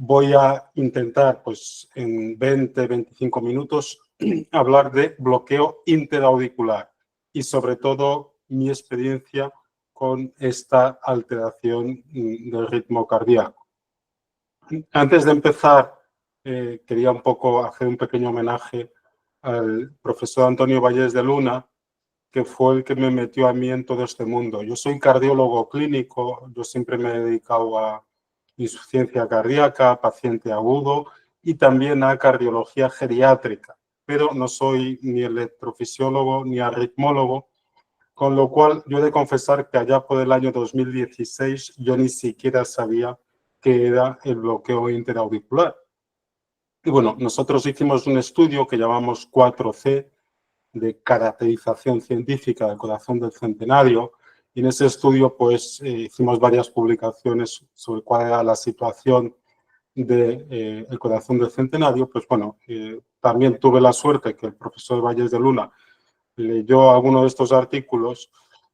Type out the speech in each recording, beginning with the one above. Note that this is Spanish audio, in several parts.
voy a intentar, pues, en 20-25 minutos, hablar de bloqueo interauricular y, sobre todo, mi experiencia con esta alteración del ritmo cardíaco. Antes de empezar, quería un poco hacer un pequeño homenaje al profesor Antonio Valles de Luna, que fue el que me metió a mí en todo este mundo. Yo soy cardiólogo clínico, yo siempre me he dedicado a insuficiencia cardíaca, paciente agudo y también a cardiología geriátrica, pero no soy ni electrofisiólogo ni arritmólogo, con lo cual yo he de confesar que allá por el año 2016 yo ni siquiera sabía qué era el bloqueo interauricular. Y bueno, nosotros hicimos un estudio que llamamos 4C, de caracterización científica del corazón del centenario, y en ese estudio pues hicimos varias publicaciones sobre cuál era la situación del corazón del centenario. Pues bueno, también tuve la suerte que el profesor Valles de Luna leyó alguno de estos artículos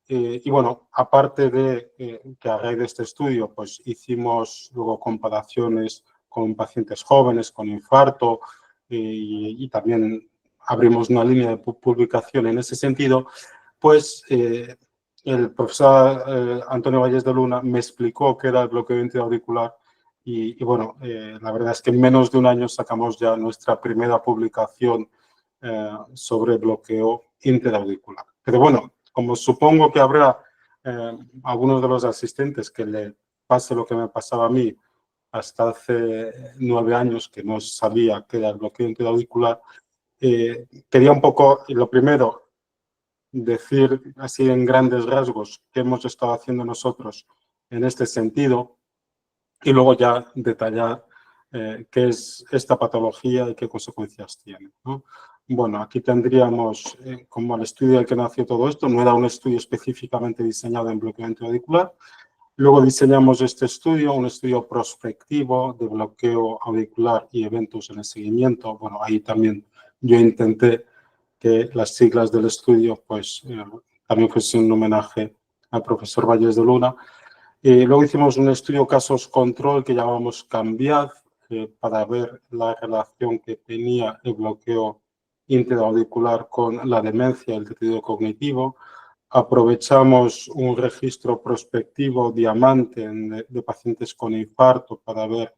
y bueno, aparte de que a raíz de este estudio pues hicimos luego comparaciones con pacientes jóvenes con infarto y también abrimos una línea de publicación en ese sentido, pues el profesor Antonio Valles de Luna me explicó qué era el bloqueo interauricular y bueno, la verdad es que en menos de un año sacamos ya nuestra primera publicación sobre bloqueo interauricular. Pero bueno, como supongo que habrá algunos de los asistentes que le pase lo que me pasaba a mí hasta hace 9 años, que no sabía qué era el bloqueo interauricular, quería un poco, lo primero, decir así en grandes rasgos qué hemos estado haciendo nosotros en este sentido y luego ya detallar qué es esta patología y qué consecuencias tiene, ¿no? Bueno, aquí tendríamos como el estudio del que nació todo esto, no era un estudio específicamente diseñado en bloqueo interauricular. Luego diseñamos este estudio, un estudio prospectivo de bloqueo auricular y eventos en el seguimiento. Bueno, ahí también yo intenté que las siglas del estudio pues también fuesen un homenaje al profesor Valles de Luna. Luego hicimos un estudio casos control que llamamos CAMBIAD para ver la relación que tenía el bloqueo interauricular con la demencia y el deterioro cognitivo. Aprovechamos un registro prospectivo diamante de pacientes con infarto para ver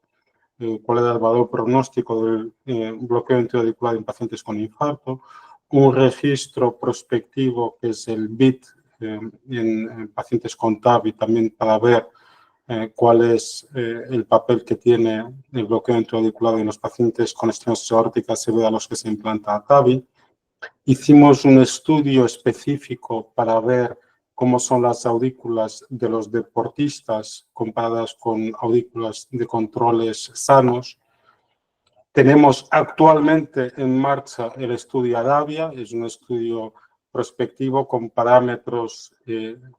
cuál era el valor pronóstico del bloqueo interauricular en pacientes con infarto. Un registro prospectivo que es el BIT en pacientes con TAB y también para ver cuál es el papel que tiene el bloqueo interauricular en los pacientes con estenosis aórtica severa a los que se implanta TAVI. Hicimos un estudio específico para ver cómo son las aurículas de los deportistas comparadas con aurículas de controles sanos. Tenemos actualmente en marcha el estudio Adavia, es un estudio prospectivo con parámetros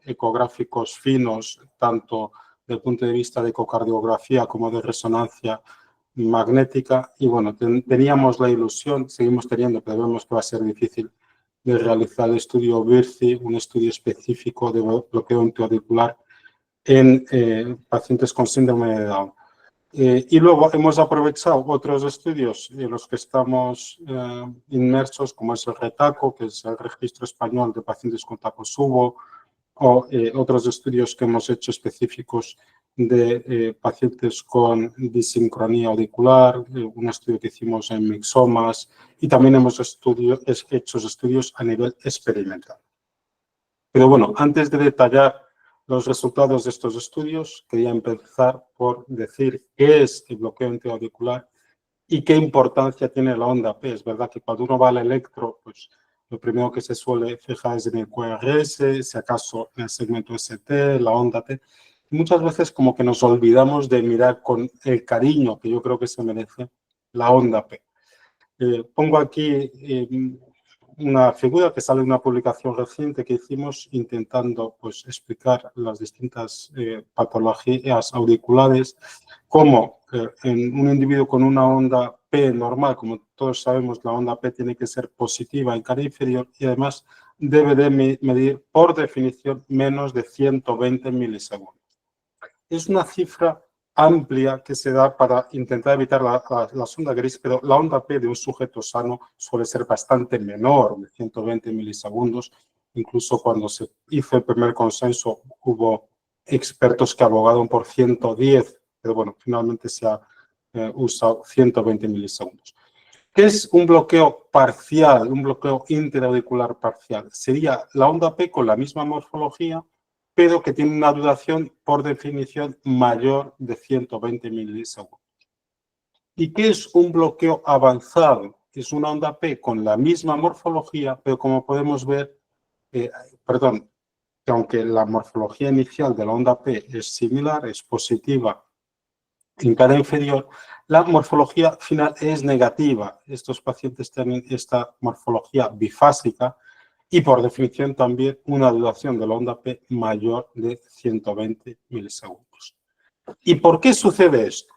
ecográficos finos, tanto desde el punto de vista de ecocardiografía como de resonancia magnética. Y bueno, teníamos la ilusión, seguimos teniendo, pero vemos que va a ser difícil, de realizar el estudio BIRCI, un estudio específico de bloqueo interauricular en pacientes con síndrome de Down. Y luego hemos aprovechado otros estudios en los que estamos inmersos, como es el RETACO, que es el Registro Español de Pacientes con Takotsubo, o otros estudios que hemos hecho específicos de pacientes con disincronía auricular, un estudio que hicimos en mixomas, y también hemos hecho estudios a nivel experimental. Pero bueno, antes de detallar los resultados de estos estudios, quería empezar por decir qué es el bloqueo interauricular y qué importancia tiene la onda P. Es verdad que cuando uno va al electro, pues lo primero que se suele fijar es en el QRS, si acaso en el segmento ST, la onda T. Y muchas veces como que nos olvidamos de mirar con el cariño que yo creo que se merece la onda P. Pongo aquí una figura que sale de una publicación reciente que hicimos intentando pues, explicar las distintas patologías auriculares, cómo en un individuo con una onda P normal, como todos sabemos, la onda P tiene que ser positiva en cara inferior y además debe de medir por definición menos de 120 milisegundos. Es una cifra amplia que se da para intentar evitar la onda gris, pero la onda P de un sujeto sano suele ser bastante menor, de 120 milisegundos. Incluso cuando se hizo el primer consenso hubo expertos que abogaron por 110, pero bueno, finalmente se ha usado 120 milisegundos. ¿Qué es un bloqueo parcial, un bloqueo interauricular parcial? Sería la onda P con la misma morfología, pero que tiene una duración, por definición, mayor de 120 milisegundos. ¿Y qué es un bloqueo avanzado? Es una onda P con la misma morfología, pero como podemos ver, que aunque la morfología inicial de la onda P es similar, es positiva en cara inferior, la morfología final es negativa. Estos pacientes tienen esta morfología bifásica y, por definición, también una duración de la onda P mayor de 120 milisegundos. ¿Y por qué sucede esto?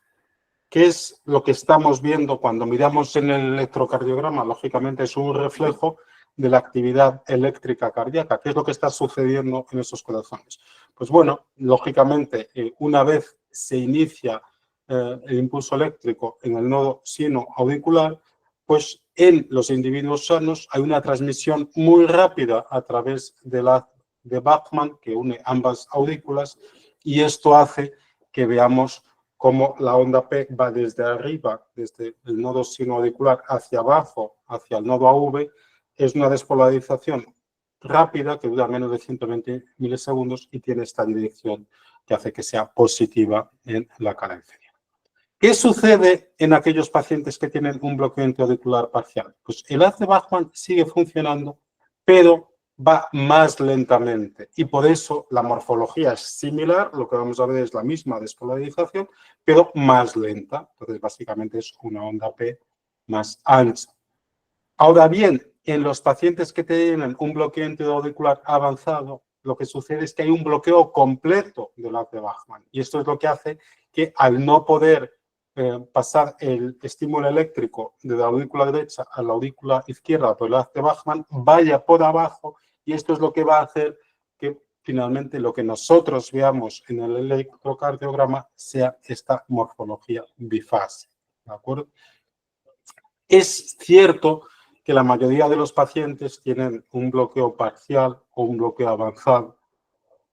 ¿Qué es lo que estamos viendo cuando miramos en el electrocardiograma? Lógicamente es un reflejo de la actividad eléctrica cardíaca. ¿Qué es lo que está sucediendo en esos corazones? Pues bueno, lógicamente, una vez se inicia el impulso eléctrico en el nodo sinoauricular, pues en los individuos sanos hay una transmisión muy rápida a través de Bachmann que une ambas aurículas, y esto hace que veamos cómo la onda P va desde arriba, desde el nodo sinoauricular hacia abajo, hacia el nodo AV. Es una despolarización rápida que dura menos de 120 milisegundos y tiene esta dirección que hace que sea positiva en la cara inferior. ¿Qué sucede en aquellos pacientes que tienen un bloqueo intraauricular parcial? Pues el haz de Bachmann sigue funcionando, pero va más lentamente y por eso la morfología es similar, lo que vamos a ver es la misma despolarización, pero más lenta. Entonces, básicamente es una onda P más ancha. Ahora bien, en los pacientes que tienen un bloqueo intraauricular avanzado, lo que sucede es que hay un bloqueo completo del haz de Bachmann y esto es lo que hace que al no poder pasar el estímulo eléctrico de la aurícula derecha a la aurícula izquierda por el haz de Bachmann, vaya por abajo, y esto es lo que va a hacer que finalmente lo que nosotros veamos en el electrocardiograma sea esta morfología bifásica. ¿De acuerdo? Es cierto que la mayoría de los pacientes tienen un bloqueo parcial o un bloqueo avanzado,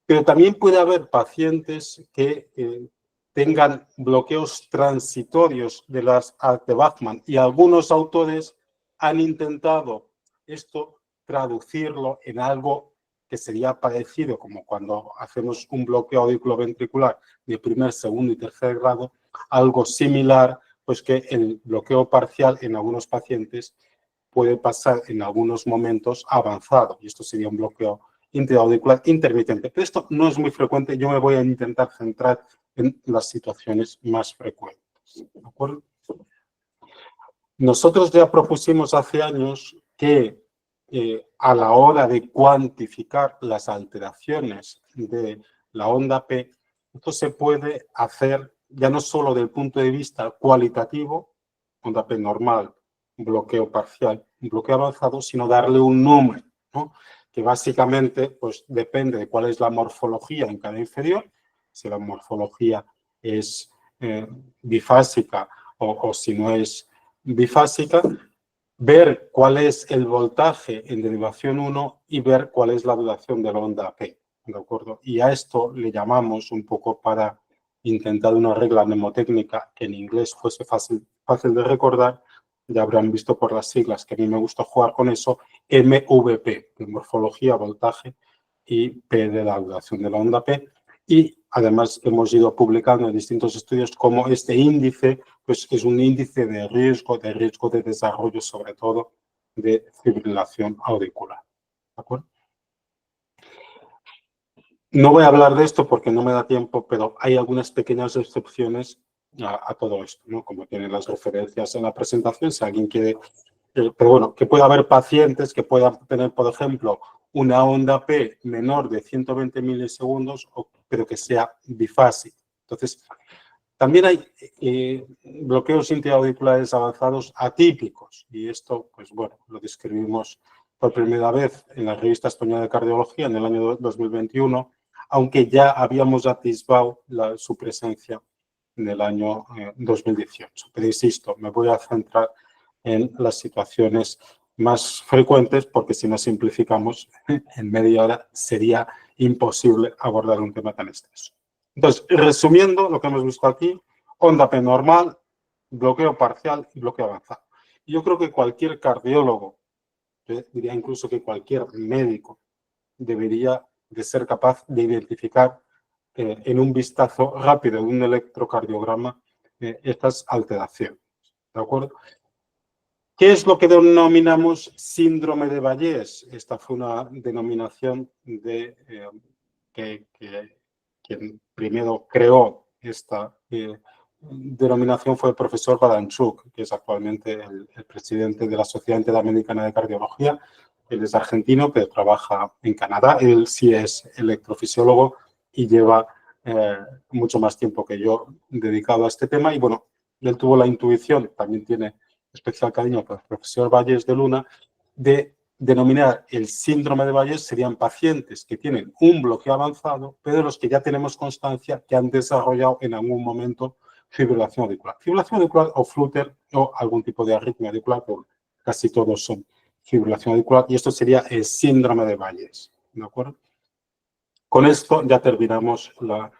pero también puede haber pacientes que tengan bloqueos transitorios de las de Bachmann, y algunos autores han intentado esto traducirlo en algo que sería parecido como cuando hacemos un bloqueo auriculoventricular de primer, segundo y tercer grado, algo similar, pues que el bloqueo parcial en algunos pacientes puede pasar en algunos momentos avanzado, y esto sería un bloqueo intraauricular intermitente. Pero esto no es muy frecuente, yo me voy a intentar centrar en las situaciones más frecuentes. ¿De acuerdo? Nosotros ya propusimos hace años que a la hora de cuantificar las alteraciones de la onda P, esto se puede hacer ya no solo desde el punto de vista cualitativo, onda P normal, bloqueo parcial, un bloqueo avanzado, sino darle un número, ¿no? Que básicamente pues, depende de cuál es la morfología en cada inferior, si la morfología es bifásica o si no es bifásica, ver cuál es el voltaje en derivación 1 y ver cuál es la duración de la onda P, ¿de acuerdo? Y a esto le llamamos un poco, para intentar una regla mnemotécnica que en inglés fuese fácil de recordar, ya habrán visto por las siglas que a mí me gusta jugar con eso, MVP, de morfología, voltaje, y P de la duración de la onda P. Y además hemos ido publicando en distintos estudios cómo este índice pues, es un índice de riesgo de desarrollo, sobre todo de fibrilación auricular. ¿De acuerdo? No voy a hablar de esto porque no me da tiempo, pero hay algunas pequeñas excepciones a todo esto, ¿no? Como tienen las referencias en la presentación, si alguien quiere. Pero bueno, que puede haber pacientes que puedan tener, por ejemplo, una onda P menor de 120 milisegundos, pero que sea bifásica. Entonces, también hay bloqueos intraauriculares avanzados atípicos, y esto, pues bueno, lo describimos por primera vez en la Revista Española de Cardiología en el año 2021, aunque ya habíamos atisbado su presencia del año 2018. Pero insisto, me voy a centrar en las situaciones más frecuentes porque si no simplificamos, en media hora sería imposible abordar un tema tan extenso. Entonces, resumiendo lo que hemos visto aquí, onda P normal, bloqueo parcial y bloqueo avanzado. Yo creo que cualquier cardiólogo, yo diría incluso que cualquier médico, debería de ser capaz de identificar en un vistazo rápido de un electrocardiograma estas alteraciones. ¿De acuerdo? ¿Qué es lo que denominamos síndrome de Bayes? Esta fue una denominación de quien primero creó esta denominación fue el profesor Baranchuk, que es actualmente el presidente de la Sociedad Interamericana de Cardiología. Él es argentino, pero trabaja en Canadá. Él sí es electrofisiólogo y lleva mucho más tiempo que yo dedicado a este tema. Y bueno, él tuvo la intuición, también tiene especial cariño por el profesor Bayes de Luna, de denominar el síndrome de Bayes serían pacientes que tienen un bloqueo avanzado, pero de los que ya tenemos constancia que han desarrollado en algún momento fibrilación auricular. Fibrilación auricular o flutter o algún tipo de arritmia auricular, pero casi todos son fibrilación auricular y esto sería el síndrome de Bayes. ¿De acuerdo? Con esto ya terminamos la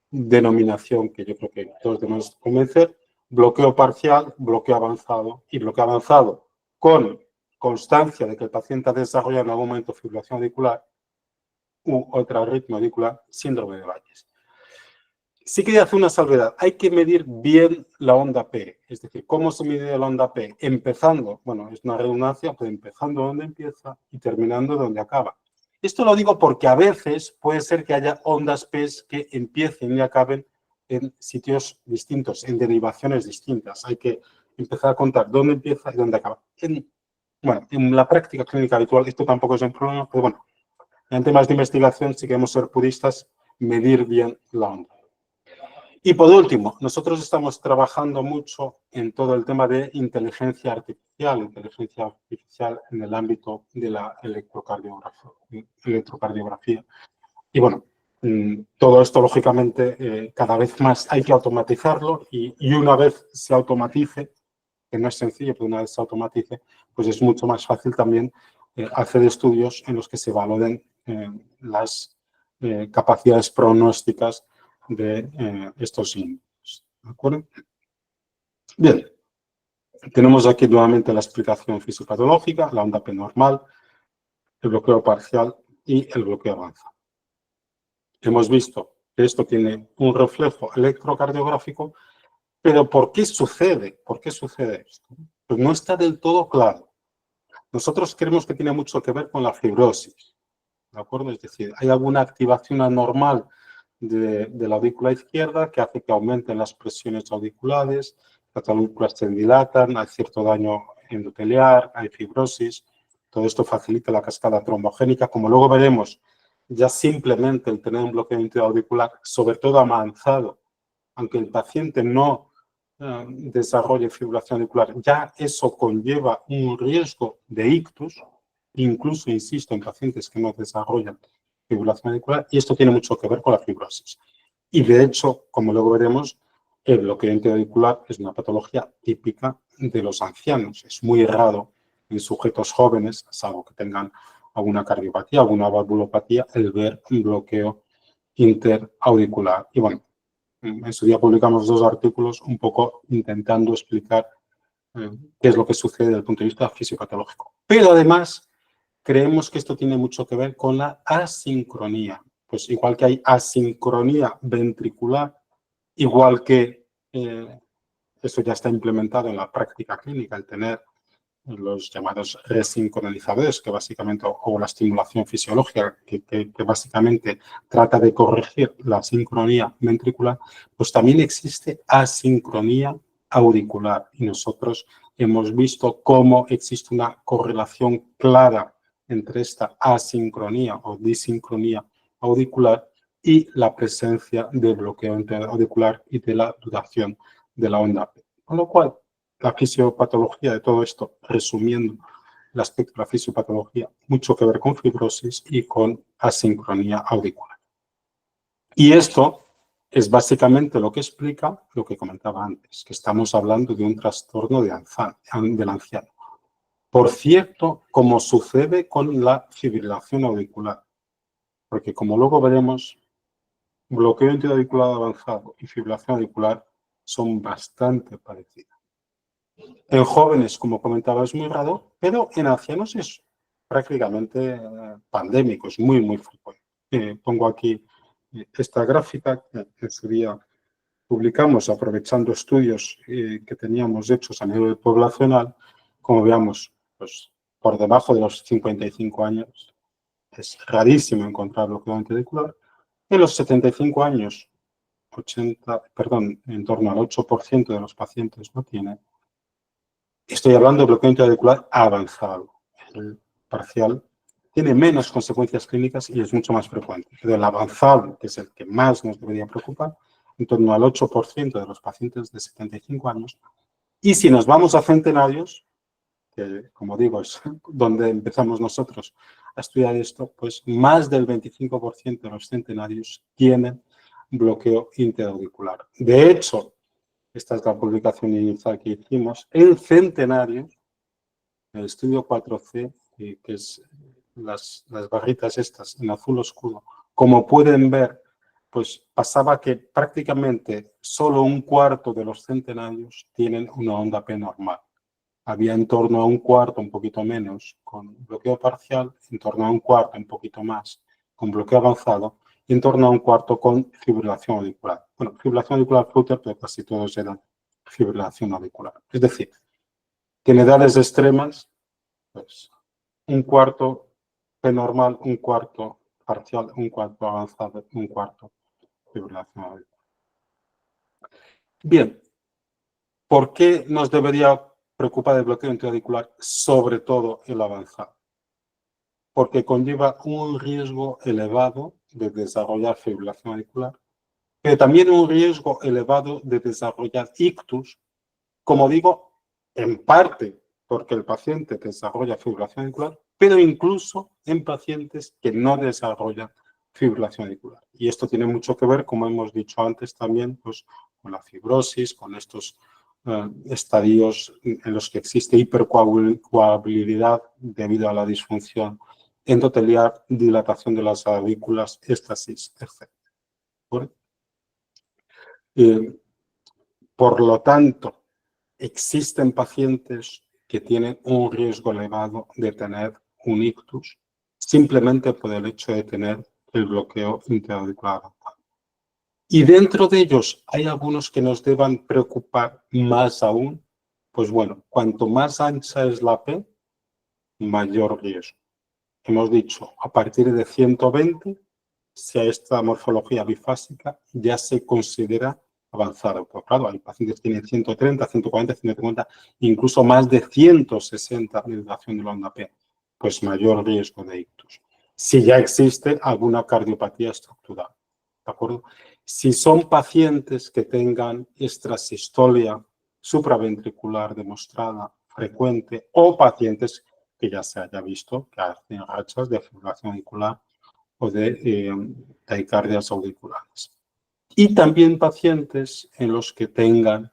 denominación que yo creo que todos debemos convencer. Bloqueo parcial, bloqueo avanzado y bloqueo avanzado con constancia de que el paciente ha desarrollado en algún momento fibrilación auricular u otra arritmia auricular, síndrome de Bayes. Sí quería hacer una salvedad. Hay que medir bien la onda P. Es decir, ¿cómo se mide la onda P? Empezando, bueno, es una redundancia, pero empezando donde empieza y terminando donde acaba. Esto lo digo porque a veces puede ser que haya ondas P que empiecen y acaben en sitios distintos, en derivaciones distintas. Hay que empezar a contar dónde empieza y dónde acaba. Bueno, en la práctica clínica habitual esto tampoco es un problema, pero bueno, en temas de investigación, si queremos ser puristas, medir bien la onda. Y por último, nosotros estamos trabajando mucho en todo el tema de inteligencia artificial en el ámbito de la electrocardiografía. Y bueno, todo esto, lógicamente, cada vez más hay que automatizarlo y una vez se automatice, que no es sencillo, pero una vez se automatice, pues es mucho más fácil también hacer estudios en los que se valoren las capacidades pronósticas de estos índices. ¿De acuerdo? Bien, tenemos aquí nuevamente la explicación fisiopatológica, la onda P normal, el bloqueo parcial y el bloqueo avanzado. Hemos visto que esto tiene un reflejo electrocardiográfico, pero ¿por qué sucede? ¿Por qué sucede esto? Pues no está del todo claro. Nosotros creemos que tiene mucho que ver con la fibrosis, ¿de acuerdo? Es decir, hay alguna activación anormal de la aurícula izquierda que hace que aumenten las presiones auriculares, las aurículas se dilatan, hay cierto daño endoteliar, hay fibrosis, todo esto facilita la cascada trombogénica. Como luego veremos, ya simplemente el tener un bloqueo intraauricular, sobre todo avanzado, aunque el paciente no desarrolle fibrilación auricular, ya eso conlleva un riesgo de ictus, incluso, insisto, en pacientes que no desarrollan fibrilación auricular, y esto tiene mucho que ver con la fibrosis. Y de hecho, como luego veremos, el bloqueo intraauricular es una patología típica de los ancianos. Es muy raro en sujetos jóvenes, salvo que tengan alguna cardiopatía, alguna valvulopatía, el ver un bloqueo interauricular. Y bueno, en su día publicamos 2 artículos un poco intentando explicar qué es lo que sucede desde el punto de vista fisiopatológico. Pero además, creemos que esto tiene mucho que ver con la asincronía. Pues igual que hay asincronía ventricular, igual que eso ya está implementado en la práctica clínica, el tener los llamados resincronizadores, que básicamente, o la estimulación fisiológica, que básicamente trata de corregir la sincronía ventricular, pues también existe asincronía auricular. Y nosotros hemos visto cómo existe una correlación clara entre esta asincronía o disincronía auricular y la presencia de bloqueo interauricular y de la duración de la onda P. Con lo cual, la fisiopatología de todo esto, resumiendo el aspecto de la fisiopatología, mucho que ver con fibrosis y con asincronía auricular. Y esto es básicamente lo que explica lo que comentaba antes, que estamos hablando de un trastorno del anciano. Por cierto, como sucede con la fibrilación auricular, porque como luego veremos, bloqueo intra-auricular avanzado y fibrilación auricular son bastante parecidas. En jóvenes, como comentaba, es muy raro, pero en ancianos es prácticamente pandémico, es muy, muy frecuente. Pongo aquí esta gráfica que en su día publicamos aprovechando estudios que teníamos hechos a nivel poblacional. Como veamos, pues por debajo de los 55 años es rarísimo encontrar bloqueo antiauricular. En los 75 años, en torno al 8% de los pacientes lo tienen. Estoy hablando de bloqueo intra-auricular avanzado. El parcial tiene menos consecuencias clínicas y es mucho más frecuente. Pero el avanzado, que es el que más nos debería preocupar, en torno al 8% de los pacientes de 75 años. Y si nos vamos a centenarios, que como digo es donde empezamos nosotros a estudiar esto, pues más del 25% de los centenarios tienen bloqueo interauricular. De hecho, esta es la publicación inicial que hicimos, en centenarios, el estudio 4C, que es las barritas estas en azul oscuro, como pueden ver, pues pasaba que prácticamente solo un cuarto de los centenarios tienen una onda P normal. Había en torno a un cuarto, un poquito menos, con bloqueo parcial, en torno a un cuarto, un poquito más, con bloqueo avanzado, y en torno a un cuarto con fibrilación auricular. Bueno, fibrilación auricular flutter, pero casi todos eran fibrilación auricular. Es decir, que en edades extremas, pues un cuarto P normal, un cuarto parcial, un cuarto avanzado, un cuarto fibrilación auricular. Bien, ¿por qué nos debería preocupar el bloqueo intraauricular, sobre todo el avanzado? Porque conlleva un riesgo elevado de desarrollar fibrilación auricular, pero también un riesgo elevado de desarrollar ictus, como digo, en parte porque el paciente desarrolla fibrilación auricular, pero incluso en pacientes que no desarrollan fibrilación auricular. Y esto tiene mucho que ver, como hemos dicho antes también, pues, con la fibrosis, con estos estadios en los que existe hipercoagulabilidad debido a la disfunción endotelial, dilatación de las aurículas, éstasis, etc. Por lo tanto, existen pacientes que tienen un riesgo elevado de tener un ictus simplemente por el hecho de tener el bloqueo interauricular. Y dentro de ellos hay algunos que nos deban preocupar más aún. Pues bueno, cuanto más ancha es la P, mayor riesgo. Hemos dicho, a partir de 120, si a esta morfología bifásica ya se considera avanzado. Pues claro, hay pacientes que tienen 130, 140, 150, incluso más de 160 de duración de la onda P. Pues mayor riesgo de ictus. Si ya existe alguna cardiopatía estructural. ¿De acuerdo? Si son pacientes que tengan extrasistolia supraventricular demostrada frecuente o pacientes que ya se haya visto que hacen rachas de fibrilación auricular o de taquicardias auriculares. Y también pacientes en los que tengan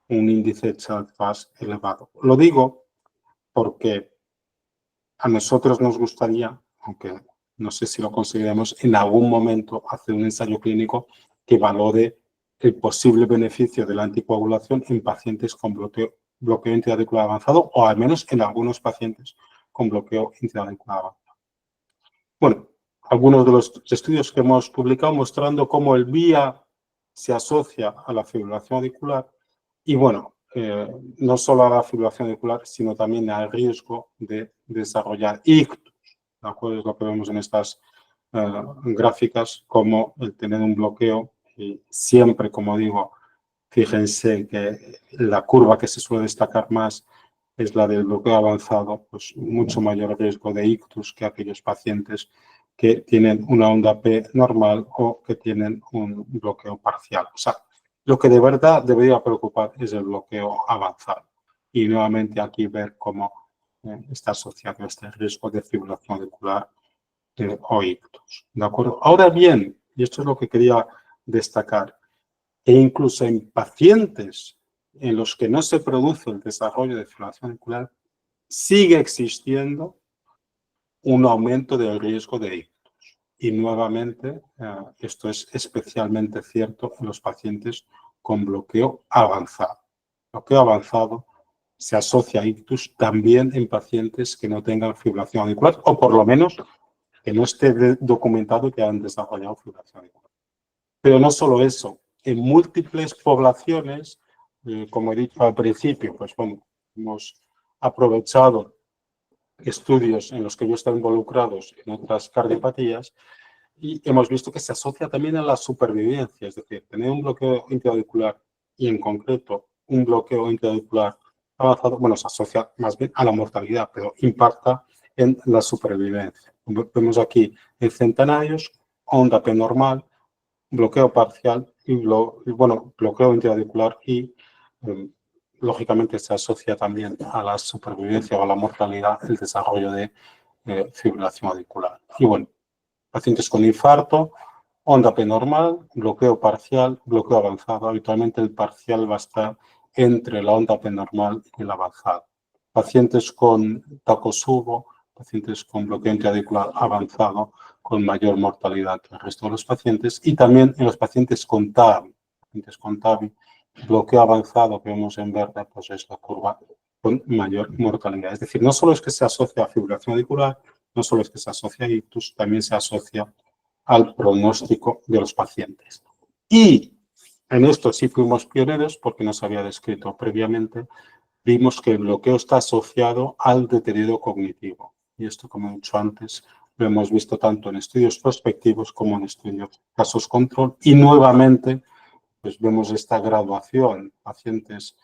un índice de Child-Pulse elevado. Lo digo porque a nosotros nos gustaría, aunque no sé si lo conseguiremos, en algún momento hacer un ensayo clínico que valore el posible beneficio de la anticoagulación en pacientes con bloqueo intraauricular avanzado o al menos en algunos pacientes con bloqueo intraauricular avanzado. Bueno, algunos de los estudios que hemos publicado mostrando cómo el VIA se asocia a la fibrilación auricular y bueno, no solo a la fibrilación auricular, sino también al riesgo de desarrollar ictus. ¿De acuerdo? Es lo que vemos en estas gráficas, como el tener un bloqueo y siempre, como digo, fíjense que la curva que se suele destacar más es la del bloqueo avanzado, pues mucho mayor riesgo de ictus que aquellos pacientes que tienen una onda P normal o que tienen un bloqueo parcial. O sea, lo que de verdad debería preocupar es el bloqueo avanzado. Y nuevamente aquí ver cómo está asociado este riesgo de fibrilación auricular o ictus. ¿De acuerdo? Ahora bien, y esto es lo que quería destacar, E incluso en pacientes en los que no se produce el desarrollo de fibrilación auricular, sigue existiendo un aumento del riesgo de ictus. Y nuevamente, esto es especialmente cierto en los pacientes con bloqueo avanzado. Bloqueo avanzado se asocia a ictus también en pacientes que no tengan fibrilación auricular, o por lo menos que no esté documentado que han desarrollado fibrilación auricular. Pero no solo eso, en múltiples poblaciones, como he dicho al principio, pues bueno, hemos aprovechado estudios en los que yo he estado involucrados en otras cardiopatías y hemos visto que se asocia también a la supervivencia, es decir, tener un bloqueo intraauricular y en concreto un bloqueo intraauricular avanzado, bueno, se asocia más bien a la mortalidad, pero impacta en la supervivencia. Vemos aquí en centenarios, onda P normal, bloqueo parcial y bloqueo intraauricular y lógicamente se asocia también a la supervivencia o a la mortalidad el desarrollo de fibrilación auricular. Y bueno, pacientes con infarto, onda P normal, bloqueo parcial, bloqueo avanzado. Habitualmente el parcial va a estar entre la onda P normal y el avanzado. Pacientes con Takotsubo, pacientes con bloqueo intraauricular avanzado, con mayor mortalidad que el resto de los pacientes. Y también en los pacientes con TAVI. Bloqueo avanzado que vemos en verde, pues es la curva con mayor mortalidad. Es decir, no solo es que se asocia a fibrilación auricular, no solo es que se asocia a ictus, también se asocia al pronóstico de los pacientes. Y en esto sí fuimos pioneros porque no se había descrito previamente. Vimos que el bloqueo está asociado al deterioro cognitivo. Y esto, como he dicho antes, lo hemos visto tanto en estudios prospectivos como en estudios casos control. Y nuevamente, pues vemos esta graduación, pacientes,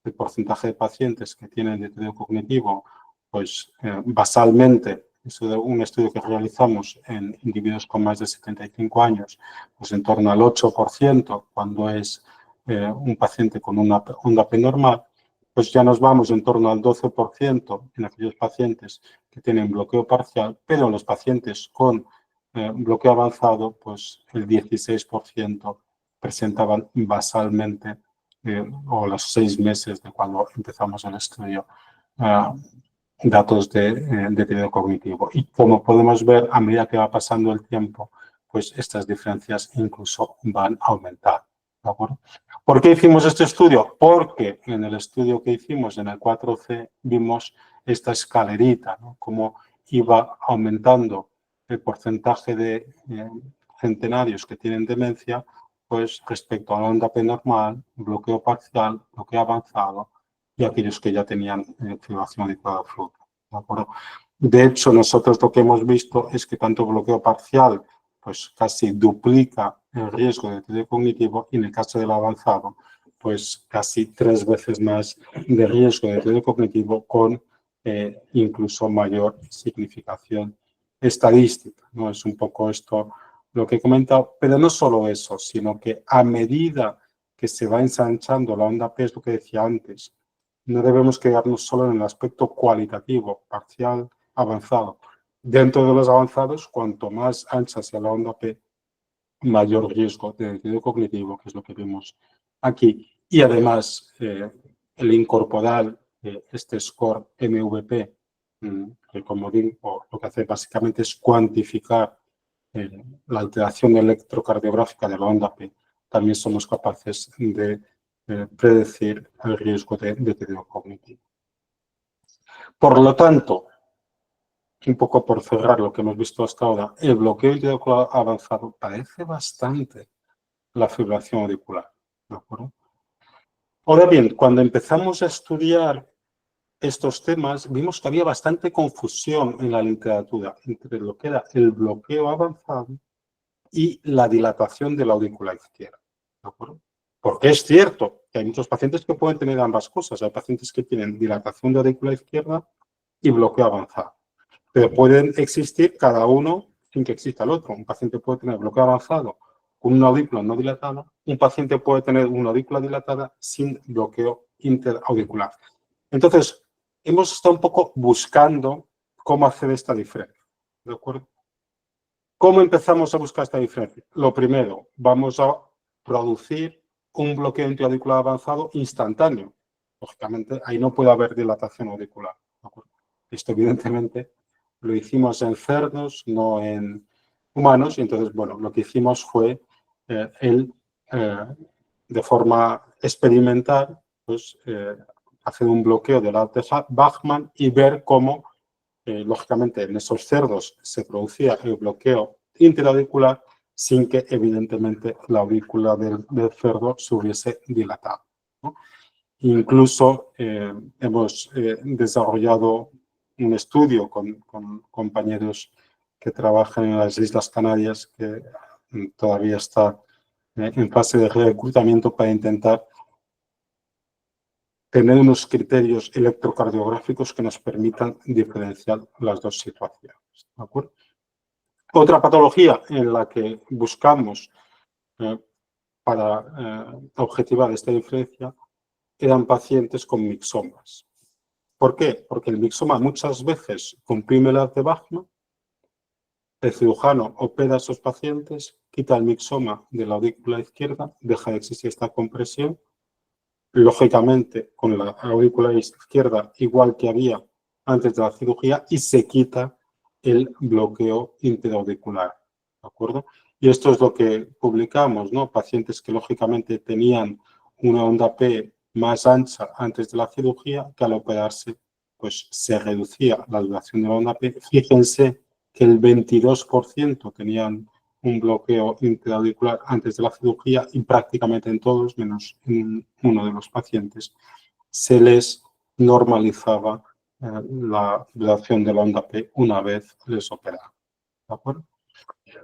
el porcentaje de pacientes que tienen deterioro cognitivo, pues basalmente, eso de un estudio que realizamos en individuos con más de 75 años, pues en torno al 8% cuando es un paciente con una onda P normal, pues ya nos vamos en torno al 12% en aquellos pacientes que tienen bloqueo parcial, pero en los pacientes con bloqueo avanzado, pues el 16% presentaban basalmente o los 6 meses de cuando empezamos el estudio, datos de deterioro cognitivo. Y como podemos ver, a medida que va pasando el tiempo, pues estas diferencias incluso van a aumentar. ¿De acuerdo? ¿Por qué hicimos este estudio? Porque en el estudio que hicimos en el 4C vimos esta escalerita, ¿no? Cómo iba aumentando el porcentaje de centenarios que tienen demencia, pues respecto a la onda P normal, bloqueo parcial, bloqueo avanzado y aquellos que ya tenían fibrilación auricular fluida. ¿De acuerdo? De hecho, nosotros lo que hemos visto es que tanto bloqueo parcial pues casi duplica el riesgo de deterioro cognitivo y en el caso del avanzado, pues casi 3 veces más de riesgo de deterioro cognitivo con incluso mayor significación estadística, ¿no? Es un poco esto lo que he comentado, pero no solo eso, sino que a medida que se va ensanchando la onda P, es lo que decía antes, no debemos quedarnos solo en el aspecto cualitativo, parcial, avanzado. Dentro de los avanzados, cuanto más ancha sea la onda P, mayor riesgo de deterioro cognitivo, que es lo que vemos aquí. Y además, el incorporar este score MVP, el comodín, lo que hace básicamente es cuantificar la alteración electrocardiográfica de la onda P, también somos capaces de predecir el riesgo de deterioro cognitivo. Por lo tanto, un poco por cerrar lo que hemos visto hasta ahora, el bloqueo intraauricular avanzado parece bastante la fibrilación auricular, ¿de acuerdo? Ahora bien, cuando empezamos a estudiar estos temas, vimos que había bastante confusión en la literatura entre lo que era el bloqueo avanzado y la dilatación de la aurícula izquierda, ¿de acuerdo? Porque es cierto que hay muchos pacientes que pueden tener ambas cosas. Hay pacientes que tienen dilatación de aurícula izquierda y bloqueo avanzado. Pero pueden existir cada uno sin que exista el otro. Un paciente puede tener bloqueo avanzado con una aurícula no dilatada. Un paciente puede tener una aurícula dilatada sin bloqueo interauricular. Entonces, hemos estado un poco buscando cómo hacer esta diferencia. ¿De acuerdo? ¿Cómo empezamos a buscar esta diferencia? Lo primero, vamos a producir un bloqueo intraauricular avanzado instantáneo. Lógicamente, ahí no puede haber dilatación auricular, ¿de acuerdo? Esto, evidentemente, lo hicimos en cerdos, no en humanos, y entonces, bueno, lo que hicimos fue de forma experimental, pues, hacer un bloqueo del AT Bachmann y ver cómo, lógicamente, en esos cerdos se producía el bloqueo interauricular sin que, evidentemente, la aurícula del cerdo se hubiese dilatado, ¿no? Incluso hemos desarrollado un estudio con compañeros que trabajan en las Islas Canarias, que todavía está en fase de reclutamiento, para intentar tener unos criterios electrocardiográficos que nos permitan diferenciar las dos situaciones, ¿de acuerdo? Otra patología en la que buscamos para objetivar esta diferencia eran pacientes con mixomas. ¿Por qué? Porque el mixoma muchas veces comprime el AT Bachmann, el cirujano opera a esos pacientes, quita el mixoma de la aurícula izquierda, deja de existir esta compresión. Lógicamente, con la aurícula izquierda, igual que había antes de la cirugía, y se quita el bloqueo interauricular, ¿de acuerdo? Y esto es lo que publicamos, ¿no? Pacientes que lógicamente tenían una onda P más ancha antes de la cirugía, que al operarse, pues se reducía la duración de la onda P. Fíjense que el 22% tenían un bloqueo interauricular antes de la cirugía y prácticamente en todos, menos en uno de los pacientes, se les normalizaba la duración de la onda P una vez les operaban. ¿De acuerdo?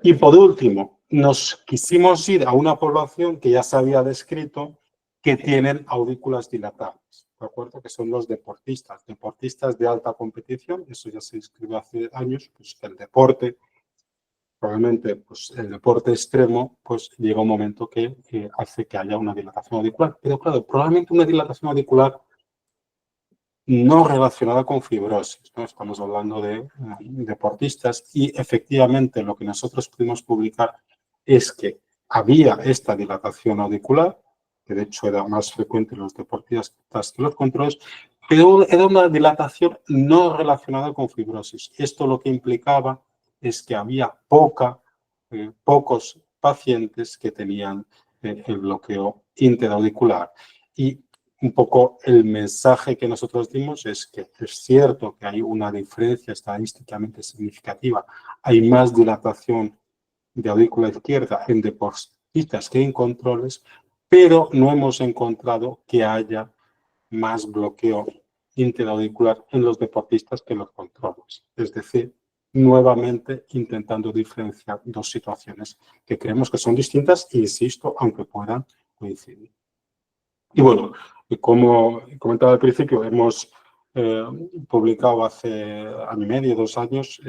Y por último, nos quisimos ir a una población que ya se había descrito que tienen aurículas dilatadas, ¿de acuerdo? Que son los deportistas de alta competición. Eso ya se describió hace años, pues el deporte, probablemente pues, el deporte extremo, pues llega un momento que hace que haya una dilatación auricular. Pero claro, probablemente una dilatación auricular no relacionada con fibrosis, ¿no? Estamos hablando de deportistas y efectivamente lo que nosotros pudimos publicar es que había esta dilatación auricular, que de hecho era más frecuente en los deportistas que los controles, pero era una dilatación no relacionada con fibrosis. Esto lo que implicaba es que había pocos pacientes que tenían el bloqueo interauricular. Y un poco el mensaje que nosotros dimos es que es cierto que hay una diferencia estadísticamente significativa. Hay más dilatación de aurícula izquierda en deportistas que en controles, pero no hemos encontrado que haya más bloqueo interauricular en los deportistas que en los controles. Es decir, nuevamente intentando diferenciar dos situaciones que creemos que son distintas, insisto, aunque puedan coincidir. Y bueno, como comentaba al principio, hemos publicado hace año y medio, 2 años,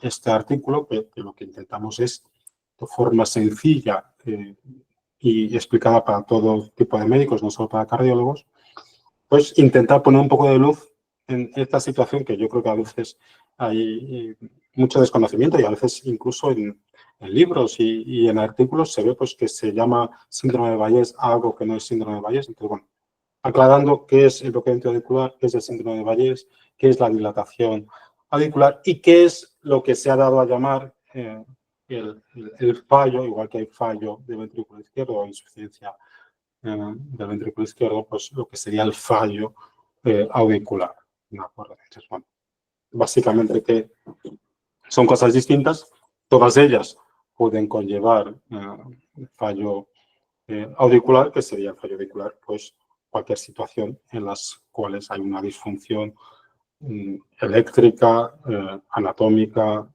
este artículo que lo que intentamos es, de forma sencilla y explicada para todo tipo de médicos, no solo para cardiólogos, pues intentar poner un poco de luz en esta situación que yo creo que a veces hay mucho desconocimiento y a veces incluso en libros y en artículos se ve pues que se llama síndrome de Bayes a algo que no es síndrome de Bayes. Entonces, bueno, aclarando qué es el bloqueo interauricular, qué es el síndrome de Bayes, qué es la dilatación auricular y qué es lo que se ha dado a llamar el fallo, igual que hay fallo del ventrículo izquierdo o insuficiencia del ventrículo izquierdo, pues lo que sería el fallo auricular. ¿De acuerdo? Entonces, bueno, básicamente que son cosas distintas, todas ellas pueden conllevar fallo auricular, que sería el fallo auricular, pues cualquier situación en las cuales hay una disfunción eléctrica, anatómica,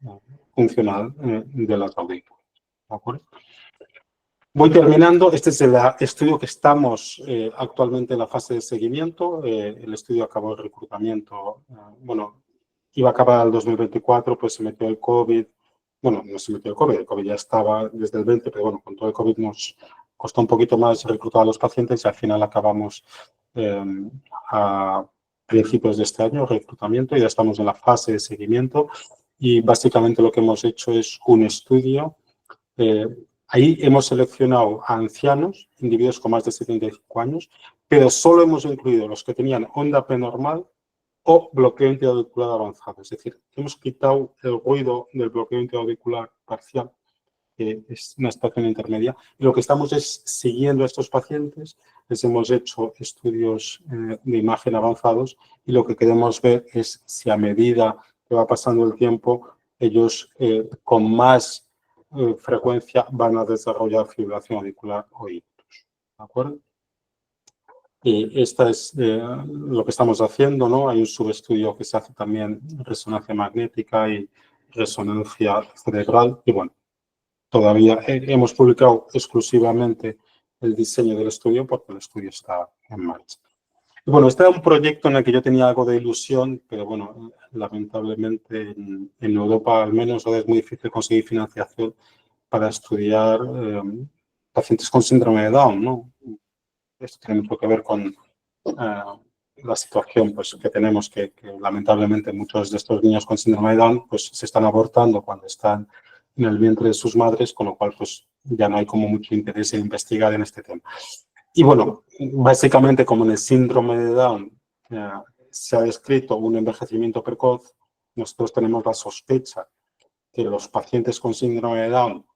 funcional de las aurículas. ¿De acuerdo? Voy terminando. Este es el estudio que estamos actualmente en la fase de seguimiento. El estudio acabó el reclutamiento, bueno, iba a acabar el 2024, pues se metió el COVID. Bueno, no se metió el COVID ya estaba desde el 20, pero bueno, con todo el COVID nos costó un poquito más reclutar a los pacientes y al final acabamos a principios de este año el reclutamiento y ya estamos en la fase de seguimiento y básicamente lo que hemos hecho es un estudio Ahí hemos seleccionado a ancianos, individuos con más de 75 años, pero solo hemos incluido los que tenían onda P normal o bloqueo interauricular avanzado. Es decir, hemos quitado el ruido del bloqueo interauricular parcial, que es una situación intermedia, y lo que estamos es siguiendo a estos pacientes. Les hemos hecho estudios de imagen avanzados y lo que queremos ver es si a medida que va pasando el tiempo, ellos con más frecuencia van a desarrollar fibrilación auricular o ictus. ¿De acuerdo? Y esta es lo que estamos haciendo, ¿no? Hay un subestudio que se hace también resonancia magnética y resonancia cerebral. Y bueno, todavía hemos publicado exclusivamente el diseño del estudio porque el estudio está en marcha. Y bueno, este era un proyecto en el que yo tenía algo de ilusión, pero bueno, lamentablemente en Europa al menos ahora es muy difícil conseguir financiación para estudiar pacientes con síndrome de Down, ¿no? Esto tiene mucho que ver con la situación pues, que tenemos, que lamentablemente muchos de estos niños con síndrome de Down pues, se están abortando cuando están en el vientre de sus madres, con lo cual pues, ya no hay como mucho interés en investigar en este tema. Y bueno, básicamente como en el síndrome de Down se ha descrito un envejecimiento precoz, nosotros tenemos la sospecha que los pacientes con síndrome de Down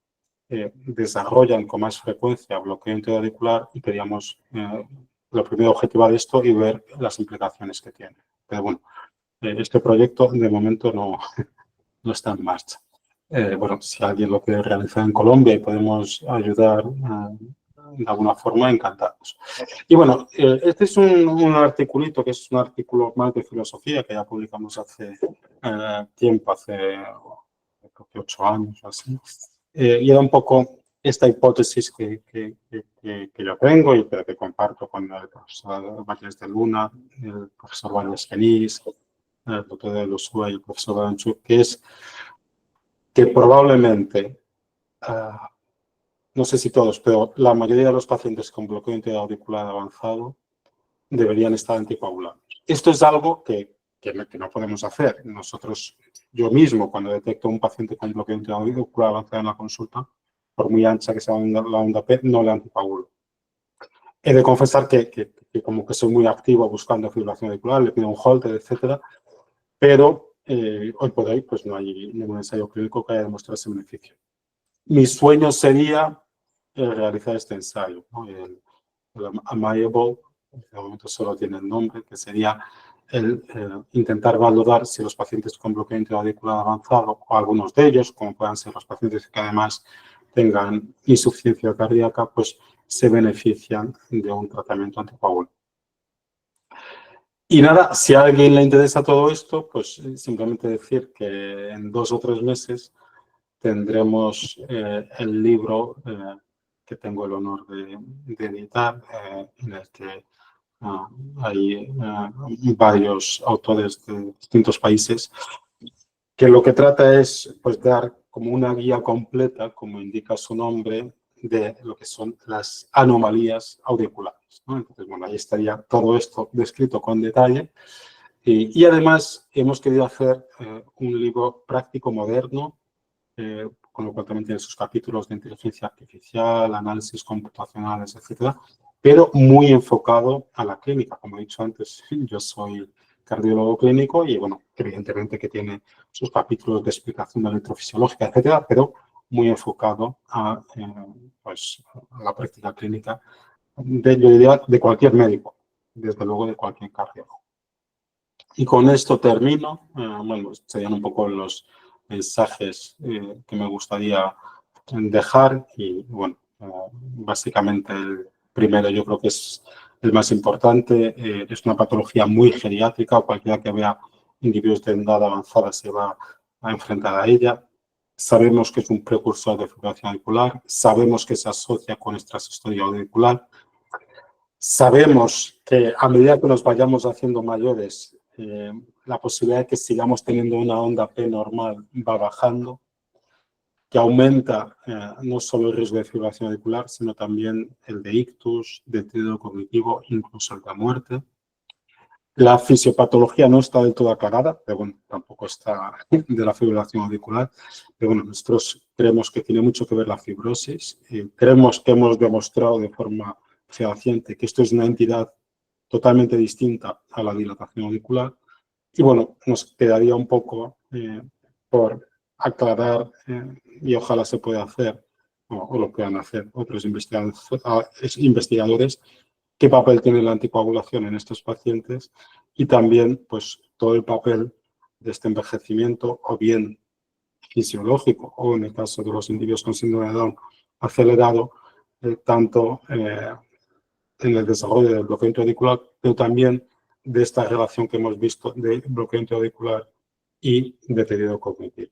desarrollan con más frecuencia bloqueo interauricular y queríamos lo primero objetivar esto y ver las implicaciones que tiene. Pero bueno, este proyecto de momento no, no está en marcha. Bueno, si alguien lo quiere realizar en Colombia y podemos ayudar de alguna forma, encantados. Y bueno, este es un articulito que es un artículo más de filosofía que ya publicamos hace tiempo, hace 8 años o así. Y era un poco esta hipótesis que yo tengo y que comparto con el profesor Valles de Luna, el profesor Valles Genís, el doctor de Lusua y el profesor Baranchuk, que es que probablemente, no sé si todos, pero la mayoría de los pacientes con bloqueo interauricular avanzado deberían estar anticoagulados. Esto es algo que no podemos hacer. Nosotros, yo mismo, cuando detecto un paciente con bloqueo interauricular avanzado en la consulta, por muy ancha que sea la onda P, no le anticoagulo. He de confesar que como que soy muy activo buscando fibrilación auricular, le pido un Holter, etcétera, pero hoy por hoy pues no hay ningún ensayo clínico que haya demostrado ese beneficio. Mi sueño sería realizar este ensayo, ¿no? El Amiable, en este momento solo tiene el nombre, que sería el intentar valorar si los pacientes con bloqueo interauricular avanzado, o algunos de ellos, como puedan ser los pacientes que además tengan insuficiencia cardíaca, pues se benefician de un tratamiento anticoagulante. Y nada, si a alguien le interesa todo esto, pues simplemente decir que en 2 o 3 meses tendremos el libro que tengo el honor de editar, en el que hay varios autores de distintos países, que lo que trata es pues, dar como una guía completa, como indica su nombre, de lo que son las anomalías auriculares, ¿no? Entonces, bueno, ahí estaría todo esto descrito con detalle. Y además hemos querido hacer un libro práctico moderno, con lo cual también tiene sus capítulos de inteligencia artificial, análisis computacionales, etcétera, pero muy enfocado a la clínica. Como he dicho antes, yo soy cardiólogo clínico y, bueno, evidentemente que tiene sus capítulos de explicación electrofisiológica, etcétera, pero muy enfocado a, pues, a la práctica clínica yo diría, de cualquier médico, desde luego de cualquier cardiólogo. Y con esto termino. Bueno, serían un poco los mensajes que me gustaría dejar y, bueno, básicamente el primero yo creo que es el más importante. Es una patología muy geriátrica. Cualquiera que vea individuos de edad avanzada se va a enfrentar a ella. Sabemos que es un precursor de fibrilación auricular. Sabemos que se asocia con extrasistolia auricular. Sabemos que a medida que nos vayamos haciendo mayores, la posibilidad de que sigamos teniendo una onda P normal va bajando, que aumenta no solo el riesgo de fibrilación auricular, sino también el de ictus, deterioro cognitivo, incluso el de muerte. La fisiopatología no está del todo aclarada, pero bueno, tampoco está de la fibrilación auricular. Pero bueno, nosotros creemos que tiene mucho que ver la fibrosis. Creemos que hemos demostrado de forma fehaciente que esto es una entidad totalmente distinta a la dilatación auricular. Y bueno, nos quedaría un poco por aclarar y ojalá se pueda hacer o lo puedan hacer otros investigadores, qué papel tiene la anticoagulación en estos pacientes y también pues todo el papel de este envejecimiento o bien fisiológico o en el caso de los individuos con síndrome de Down acelerado, tanto en el desarrollo del bloqueo intraauricular, pero también de esta relación que hemos visto de bloqueo intraauricular y deterioro cognitivo.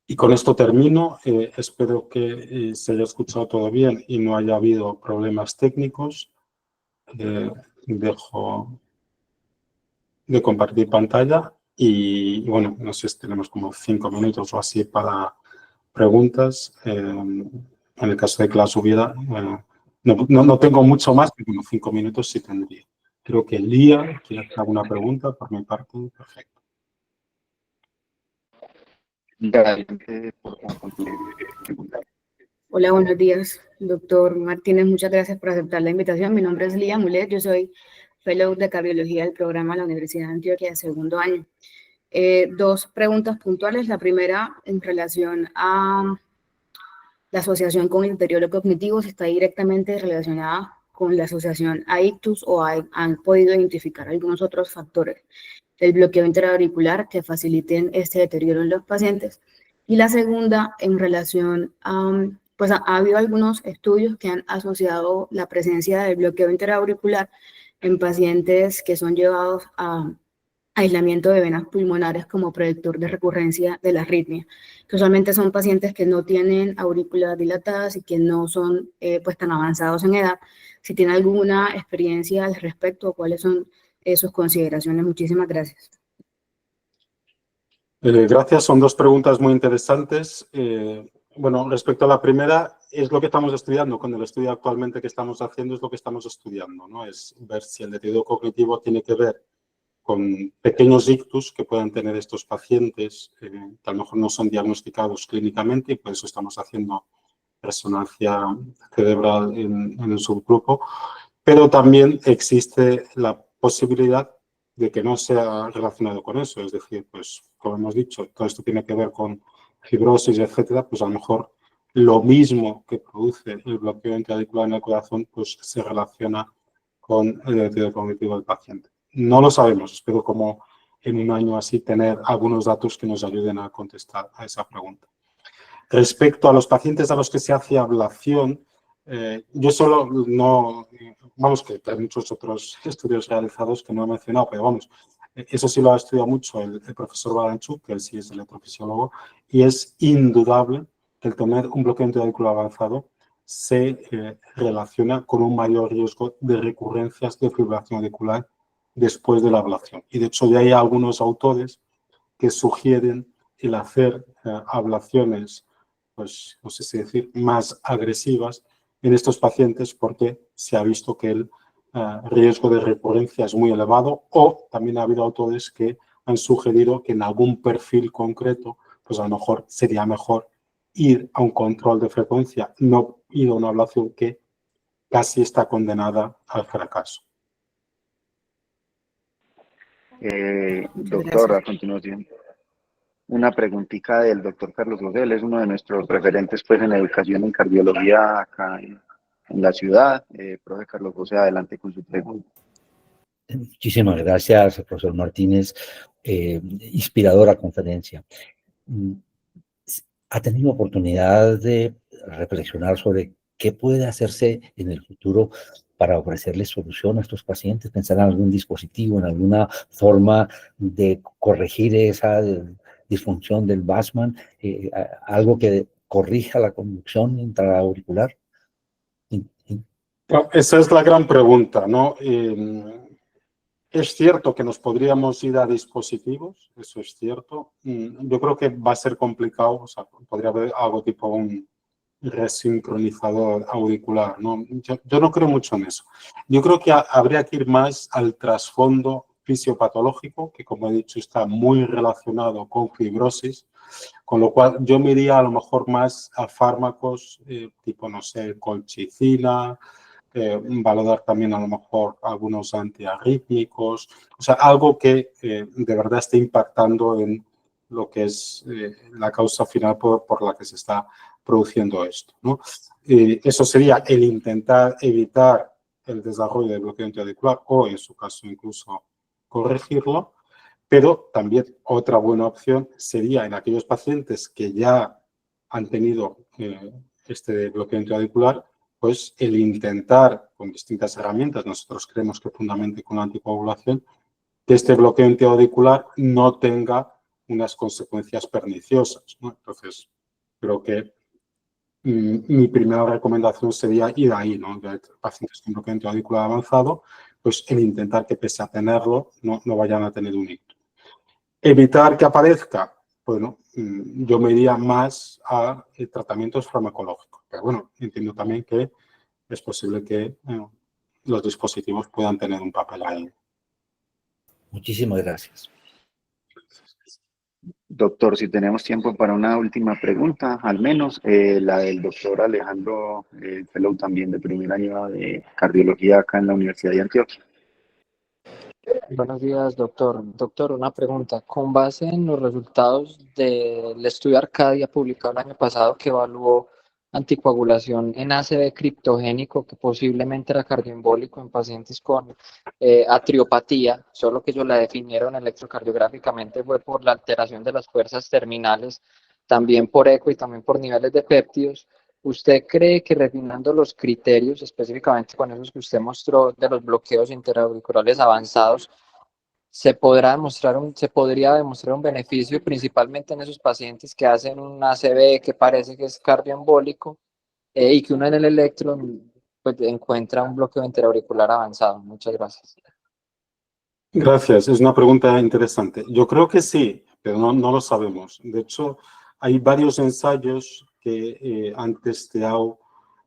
Y con esto termino. Espero que se haya escuchado todo bien y no haya habido problemas técnicos. Dejo de compartir pantalla y bueno, no sé si tenemos como 5 minutos o así para preguntas. En el caso de que las hubiera, no tengo mucho más, pero como 5 minutos sí tendría. Creo que Lía quiere hacer alguna pregunta por mi parte. Perfecto. Hola, buenos días, doctor Martínez. Muchas gracias por aceptar la invitación. Mi nombre es Lía Mulet. Yo soy Fellow de Cardiología del programa de la Universidad de Antioquia de segundo año. 2 preguntas puntuales. La primera, en relación a la asociación con el deterioro cognitivo, si está directamente relacionada con la asociación a ictus o han podido identificar algunos otros factores del bloqueo interauricular que faciliten este deterioro en los pacientes. Y la segunda, en relación a, pues ha habido algunos estudios que han asociado la presencia del bloqueo interauricular en pacientes que son llevados a aislamiento de venas pulmonares como predictor de recurrencia de la arritmia. Que usualmente son pacientes que no tienen aurículas dilatadas y que no son pues tan avanzados en edad. Si tiene alguna experiencia al respecto o cuáles son sus consideraciones. Muchísimas gracias. Gracias, son 2 preguntas muy interesantes. Bueno, respecto a la primera, es lo que estamos estudiando. Con el estudio actualmente que estamos haciendo es lo que estamos estudiando, ¿no? Es ver si el deterioro cognitivo tiene que ver con pequeños ictus que puedan tener estos pacientes, que a lo mejor no son diagnosticados clínicamente y por eso estamos haciendo resonancia cerebral en el subgrupo, pero también existe la posibilidad de que no sea relacionado con eso, es decir, pues como hemos dicho, todo esto tiene que ver con fibrosis, etcétera, pues a lo mejor lo mismo que produce el bloqueo intraventricular en el corazón, pues se relaciona con el deterioro cognitivo del paciente. No lo sabemos, espero como en un año así tener algunos datos que nos ayuden a contestar a esa pregunta. Respecto a los pacientes a los que se hace ablación, yo solo no, vamos, que hay muchos otros estudios realizados que no he mencionado, pero vamos, eso sí lo ha estudiado mucho el profesor Baranchuk, que él sí es electrofisiólogo, y es indudable que el tener un bloqueo intraventricular avanzado se relaciona con un mayor riesgo de recurrencias de fibrilación auricular después de la ablación. Y de hecho ya hay algunos autores que sugieren el hacer ablaciones, pues no sé si decir, más agresivas en estos pacientes porque se ha visto que el riesgo de recurrencia es muy elevado, o también ha habido autores que han sugerido que en algún perfil concreto, pues a lo mejor sería mejor ir a un control de frecuencia, no ir a una ablación que casi está condenada al fracaso. Doctor, a continuación, una preguntita del doctor Carlos José. Él es uno de nuestros referentes pues, en educación en cardiología acá en la ciudad. Profe Carlos José, adelante con su pregunta. Muchísimas gracias, profesor Martínez. Inspiradora conferencia. ¿Ha tenido oportunidad de reflexionar sobre qué puede hacerse en el futuro para ofrecerles solución a estos pacientes? ¿Pensar en algún dispositivo, en alguna forma de corregir esa disfunción del Bassman? ¿Algo que corrija la conducción intraauricular? Esa es la gran pregunta, ¿no? Es cierto que nos podríamos ir a dispositivos, eso es cierto. Yo creo que va a ser complicado, o sea, podría haber algo tipo un resincronizador auricular, ¿no? Yo no creo mucho en eso. Yo creo que habría que ir más al trasfondo fisiopatológico, que como he dicho está muy relacionado con fibrosis, Con lo cual, yo me iría a lo mejor más a fármacos tipo, no sé, colchicina, valorar también a lo mejor algunos antiarrítmicos, o sea, algo que de verdad esté impactando en lo que es la causa final por la que se está produciendo esto, ¿no? Eso sería el intentar evitar el desarrollo de bloqueo antiauricular o, en su caso, incluso corregirlo, pero también otra buena opción sería en aquellos pacientes que ya han tenido este bloqueo antiauricular, pues el intentar con distintas herramientas, nosotros creemos que fundamentalmente con la anticoagulación, que este bloqueo antiauricular no tenga unas consecuencias perniciosas, ¿no? Entonces, creo que mi primera recomendación sería ir ahí, ¿no? De pacientes con bloqueo antiauricular avanzado, pues el intentar que pese a tenerlo, no vayan a tener un ictus. Evitar que aparezca, bueno, yo me iría más a tratamientos farmacológicos, pero bueno, entiendo también que es posible que los dispositivos puedan tener un papel ahí. Muchísimas gracias. Doctor, si tenemos tiempo para una última pregunta, al menos la del doctor Alejandro, fellow también de primer año de cardiología acá en la Universidad de Antioquia. Buenos días, doctor. Doctor, una pregunta. Con base en los resultados del estudio Arcadia publicado el año pasado que evaluó anticoagulación en ACV criptogénico que posiblemente era cardioembólico en pacientes con atriopatía, solo que ellos la definieron electrocardiográficamente fue por la alteración de las fuerzas terminales, también por eco y también por niveles de péptidos. ¿Usted cree que refinando los criterios, específicamente con esos que usted mostró de los bloqueos interauriculares avanzados, se podría demostrar un beneficio principalmente en esos pacientes que hacen un ACV que parece que es cardioembólico y que uno en el electro pues, encuentra un bloqueo interauricular avanzado? Muchas gracias. Gracias, es una pregunta interesante. Yo creo que sí, pero no lo sabemos. De hecho, hay varios ensayos que han testeado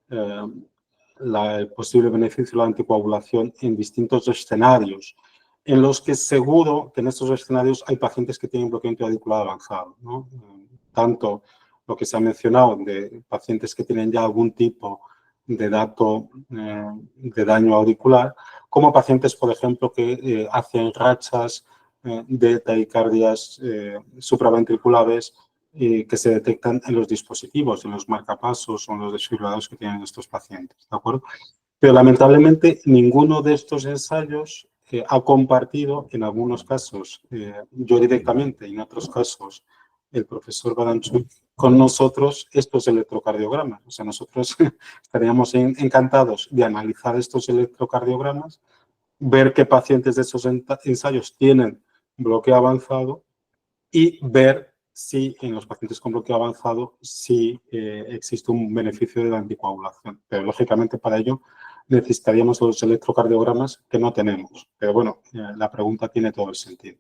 el posible beneficio de la anticoagulación en distintos escenarios, en los que seguro que en estos escenarios hay pacientes que tienen bloqueo antiauricular avanzado, ¿no? Tanto lo que se ha mencionado de pacientes que tienen ya algún tipo de dato de daño auricular, como pacientes, por ejemplo, que hacen rachas de taquicardias supraventriculares que se detectan en los dispositivos, en los marcapasos o en los desfibriladores que tienen estos pacientes, ¿de acuerdo? Pero lamentablemente ninguno de estos ensayos ha compartido, en algunos casos yo directamente y en otros casos el profesor Baranchuk, con nosotros estos electrocardiogramas. O sea, nosotros estaríamos encantados de analizar estos electrocardiogramas, ver qué pacientes de esos ensayos tienen bloqueo avanzado y ver si en los pacientes con bloqueo avanzado sí existe un beneficio de la anticoagulación. Pero lógicamente para ello necesitaríamos los electrocardiogramas que no tenemos. Pero bueno, la pregunta tiene todo el sentido.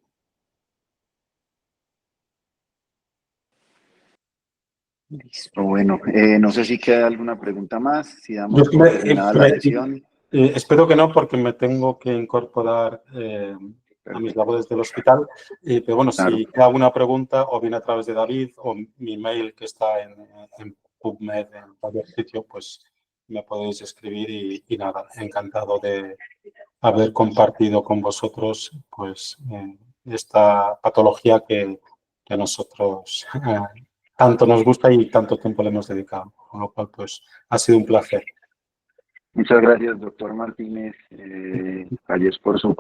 Listo, bueno, no sé si queda alguna pregunta más, si damos por terminada la sesión. Espero que no, porque me tengo que incorporar a mis labores del hospital. Pero bueno, Claro. si queda alguna pregunta, o bien a través de David, o mi mail que está en PubMed, en cualquier sitio, pues me podéis escribir y nada, encantado de haber compartido con vosotros pues esta patología que a nosotros tanto nos gusta y tanto tiempo le hemos dedicado. Con lo cual, pues ha sido un placer. Muchas gracias, doctor Martínez Calles, por su